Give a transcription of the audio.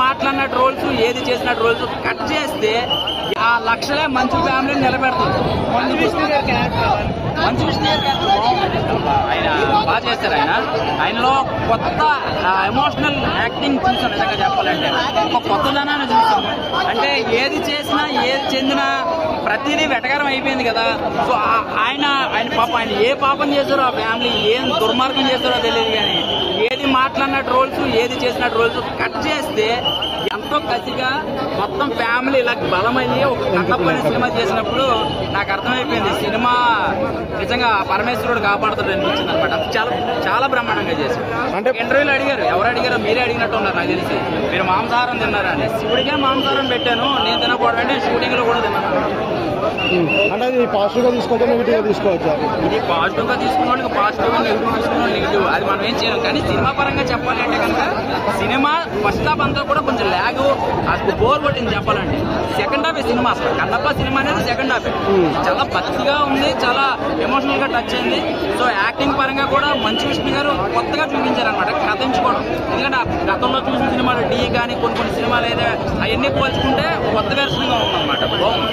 మాట్లాడిన రోల్స్ ఏది చేసిన రోల్స్ కట్ చేస్తే ఆ లక్షలే మంచి ఫ్యామిలీని నిలబెడుతుంది. మంచు విష్ణు గారి క్యారెక్టర్ ఆయన బాగా చేస్తారు. ఆయనలో కొత్త ఎమోషనల్ యాక్టింగ్ చూసాం. నిజంగా చెప్పాలంటే ఒక కొత్తదనాన్ని చూసాం. అంటే ఏది చేసినా ఏది చెందినా ప్రతిదీ వెటకారం అయిపోయింది కదా. సో ఆయన పాపం ఆయన ఏ పాపం చేశారో ఆ ఫ్యామిలీ ఏం దుర్మార్గం చేశారో తెలియదు. కానీ ఏది మాట్లాడిన రోల్స్ ఏది చేసిన రోల్స్ కట్ చేస్తే ఎంతో కసిగా మొత్తం ఫ్యామిలీ ఇలా బలమయ్యి ఒక కట్టప్పని సినిమా చేసినప్పుడు నాకు అర్థమైపోయింది సినిమా నిజంగా పరమేశ్వరుడు కాపాడుతాడు అనిపించింది అనమాట. చాలా చాలా బ్రహ్మాండంగా చేశారు. అంటే ఇంటర్వ్యూలు అడిగారు, ఎవరు అడిగారో మీరే అడిగినట్టు ఉన్నారు నాకు తెలిసి. మీరు మాంసాహారం తిన్నారని. శివుడికే మాంసాహారం పెట్టాను, నేను తినకూడదు అంటే షూటింగ్ లో కూడా తిన్నాను. అంటే అది పాజిటివ్ గా తీసుకోవచ్చు, నెగిటివ్ గా తీసుకోవచ్చు. ఇది పాజిటివ్ గా తీసుకున్నాడు, పాజిటివ్ గా నెగిటివ్ తీసుకున్నాడు. నెగిటివ్ అది మనం ఏం చేయలేం. కానీ సినిమా పరంగా చెప్పాలి అంటే కనుక సినిమా ఫస్ట్ హాఫ్ అంతా కూడా కొంచెం ల్యాగ్, అసలు బోర్ కొట్టింది చెప్పాలంటే. సెకండ్ హాఫ్ సినిమా అసలు కన్నప్ప సినిమా అనేది సెకండ్ హాఫ్ చాలా భక్తిగా ఉంది, చాలా ఎమోషనల్ గా టచ్ అయింది. సో యాక్టింగ్ పరంగా కూడా మంచు విష్ణు గారు కొత్తగా చూపించారనమాట కథించుకోవడం. ఎందుకంటే గతంలో చూసిన సినిమాలు డి కానీ కొన్ని సినిమాలు అయితే అవన్నీ పోల్చుకుంటే కొత్త వెర్షన్ గా ఉందన్నమాట. బాగుంది.